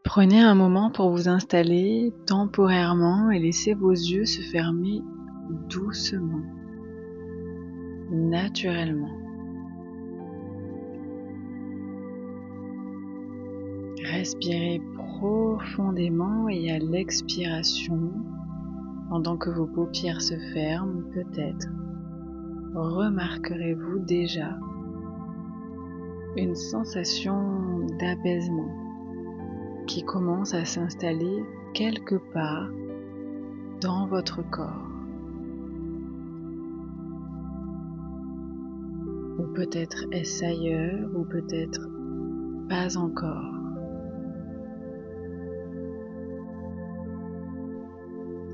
Prenez un moment pour vous installer temporairement et laissez vos yeux se fermer doucement, naturellement. Respirez profondément et à l'expiration, pendant que vos paupières se ferment, peut-être remarquerez-vous déjà une sensation d'apaisement qui commence à s'installer quelque part dans votre corps. Ou peut-être est-ce ailleurs, ou peut-être pas encore.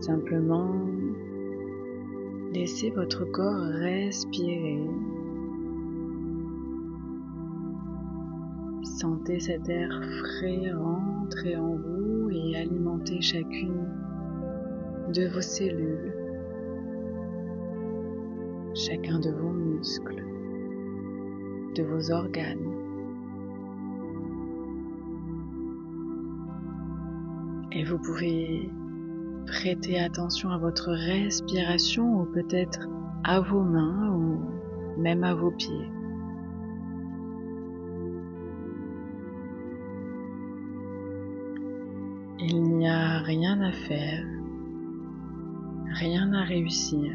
Simplement, laissez votre corps respirer. Sentez cet air frais rentrer en vous et alimenter chacune de vos cellules, chacun de vos muscles, de vos organes. Et vous pouvez prêter attention à votre respiration ou peut-être à vos mains ou même à vos pieds. Il n'y a rien à faire, rien à réussir.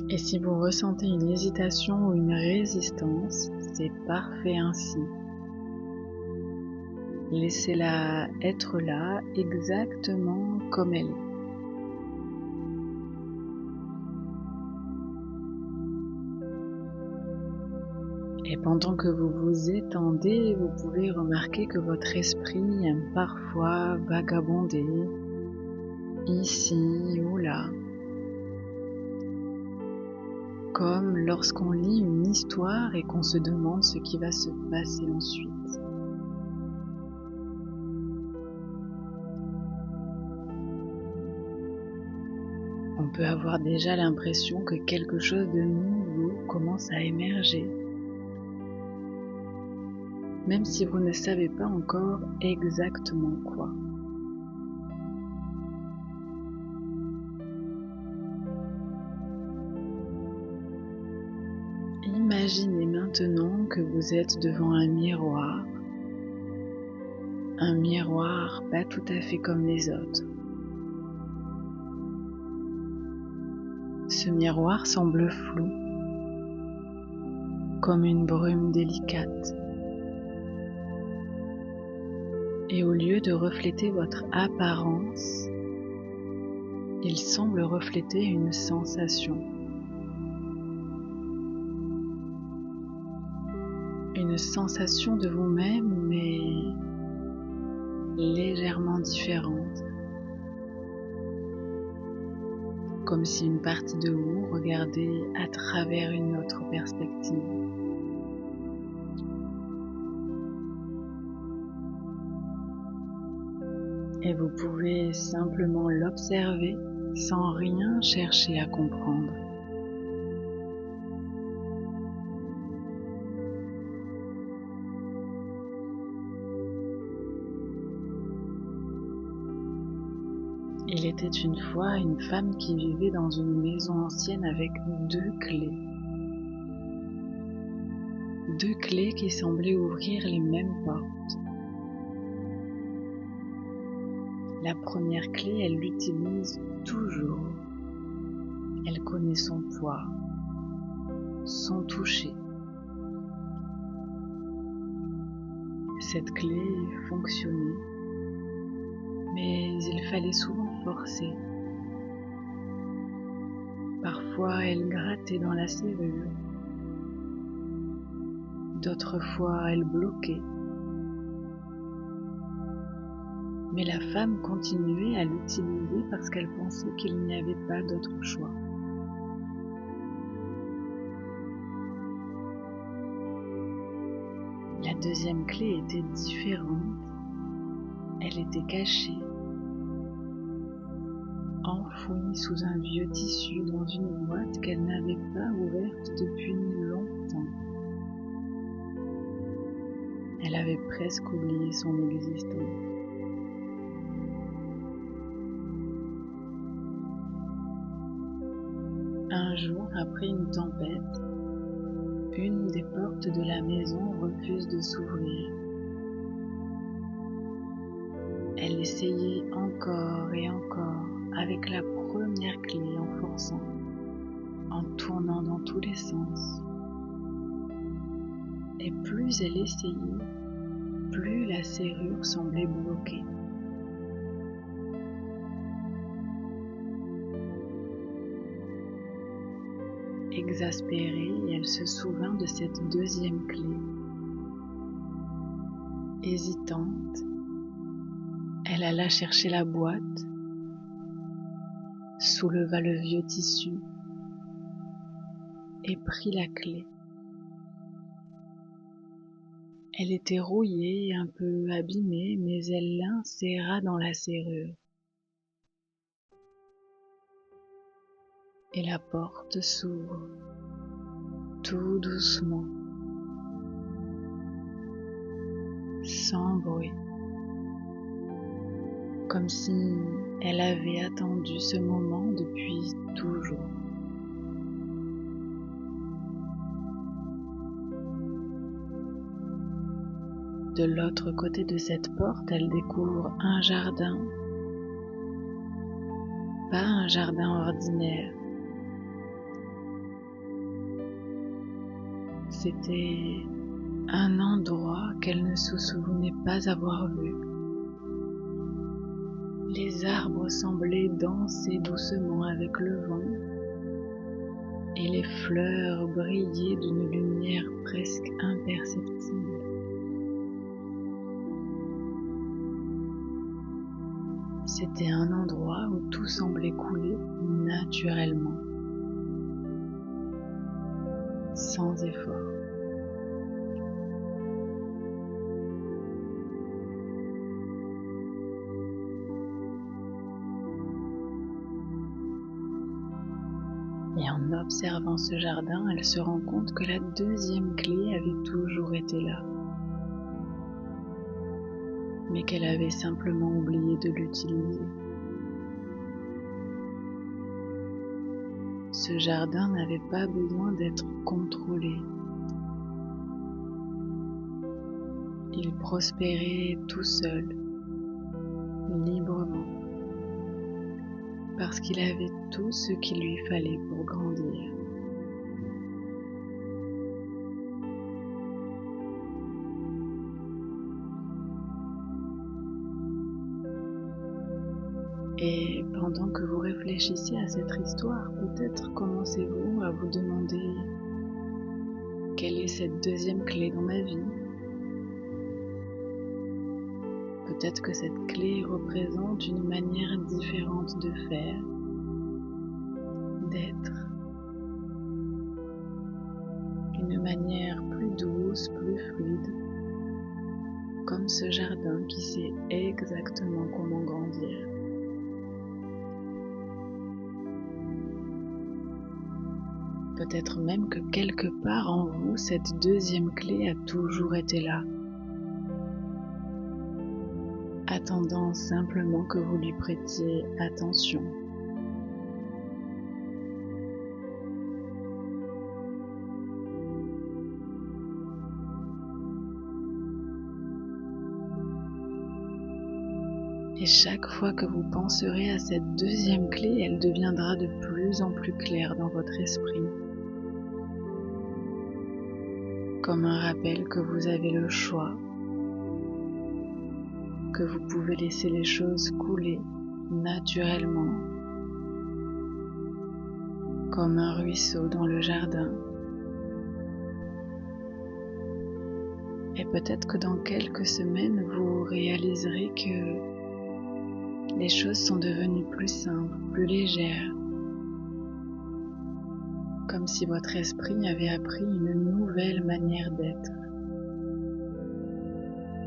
Et si vous ressentez une hésitation ou une résistance, c'est parfait ainsi. Laissez-la être là exactement comme elle est. Et pendant que vous vous étendez, vous pouvez remarquer que votre esprit aime parfois vagabonder ici ou là, comme lorsqu'on lit une histoire et qu'on se demande ce qui va se passer ensuite. On peut avoir déjà l'impression que quelque chose de nouveau commence à émerger, même si vous ne savez pas encore exactement quoi. Imaginez maintenant que vous êtes devant un miroir pas tout à fait comme les autres. Ce miroir semble flou, comme une brume délicate. Et au lieu de refléter votre apparence, il semble refléter une sensation. Une sensation de vous-même, mais légèrement différente. Comme si une partie de vous regardait à travers une autre perspective. Et vous pouvez simplement l'observer sans rien chercher à comprendre. Il était une fois une femme qui vivait dans une maison ancienne avec deux clés. Deux clés qui semblaient ouvrir les mêmes portes. La première clé, elle l'utilise toujours. Elle connaît son poids, son toucher. Cette clé fonctionnait, mais il fallait souvent forcer. Parfois, elle grattait dans la serrure. D'autres fois, elle bloquait. Mais la femme continuait à l'utiliser parce qu'elle pensait qu'il n'y avait pas d'autre choix. La deuxième clé était différente. Elle était cachée, enfouie sous un vieux tissu dans une boîte qu'elle n'avait pas ouverte depuis longtemps. Elle avait presque oublié son existence. Un jour, après une tempête, une des portes de la maison refuse de s'ouvrir. Elle essayait encore et encore avec la première clé en forçant, en tournant dans tous les sens. Et plus elle essayait, plus la serrure semblait bloquée. Exaspérée, elle se souvint de cette deuxième clé. Hésitante, elle alla chercher la boîte, souleva le vieux tissu et prit la clé. Elle était rouillée et un peu abîmée, mais elle l'inséra dans la serrure. Et la porte s'ouvre, tout doucement, sans bruit, comme si elle avait attendu ce moment depuis toujours. De l'autre côté de cette porte, elle découvre un jardin, pas un jardin ordinaire. C'était un endroit qu'elle ne se souvenait pas avoir vu. Les arbres semblaient danser doucement avec le vent et les fleurs brillaient d'une lumière presque imperceptible. C'était un endroit où tout semblait couler naturellement, sans effort. Et en observant ce jardin, elle se rend compte que la deuxième clé avait toujours été là, mais qu'elle avait simplement oublié de l'utiliser. Ce jardin n'avait pas besoin d'être contrôlé. Il prospérait tout seul, librement, parce qu'il avait tout ce qu'il lui fallait pour grandir. Et pendant que vous réfléchissez à cette histoire, peut-être commencez-vous à vous demander quelle est cette deuxième clé dans ma vie. Peut-être que cette clé représente une manière différente de faire, d'être, une manière plus douce, plus fluide, comme ce jardin qui sait exactement comment grandir. Peut-être même que quelque part en vous, cette deuxième clé a toujours été là, attendant simplement que vous lui prêtiez attention. Et chaque fois que vous penserez à cette deuxième clé, elle deviendra de plus en plus claire dans votre esprit, comme un rappel que vous avez le choix, que vous pouvez laisser les choses couler naturellement, comme un ruisseau dans le jardin. Et peut-être que dans quelques semaines, vous réaliserez que les choses sont devenues plus simples, plus légères, comme si votre esprit avait appris une nouvelle manière d'être.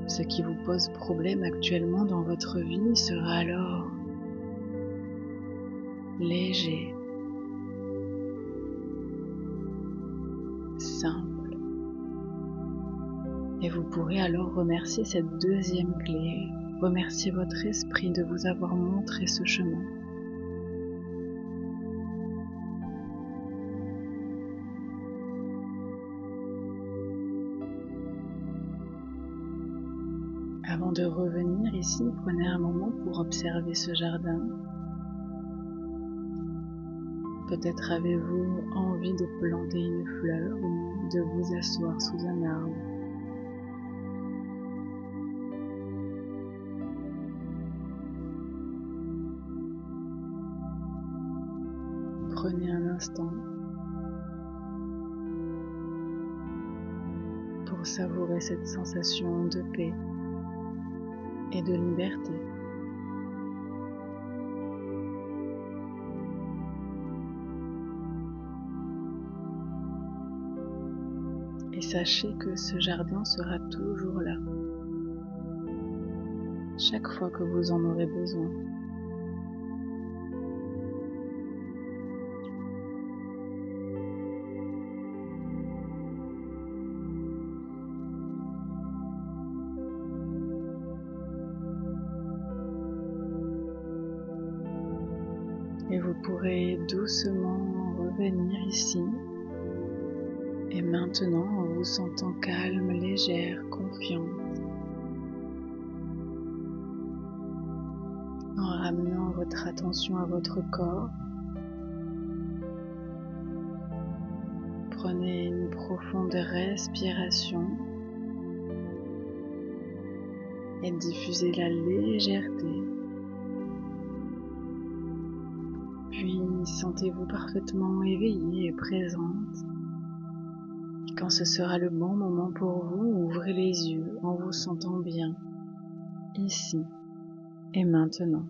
Ce qui vous pose problème actuellement dans votre vie sera alors léger, simple. Et vous pourrez alors remercier cette deuxième clé, remercier votre esprit de vous avoir montré ce chemin. Avant de revenir ici, prenez un moment pour observer ce jardin. Peut-être avez-vous envie de planter une fleur ou de vous asseoir sous un arbre. Prenez un instant pour savourer cette sensation de paix et de liberté. Et sachez que ce jardin sera toujours là, chaque fois que vous en aurez besoin. Et vous pourrez doucement revenir ici. Et maintenant, en vous sentant calme, légère, confiante, en ramenant votre attention à votre corps, prenez une profonde respiration et diffusez la légèreté. Puis sentez-vous parfaitement éveillée et présente. Quand ce sera le bon moment pour vous, ouvrez les yeux en vous sentant bien, ici et maintenant.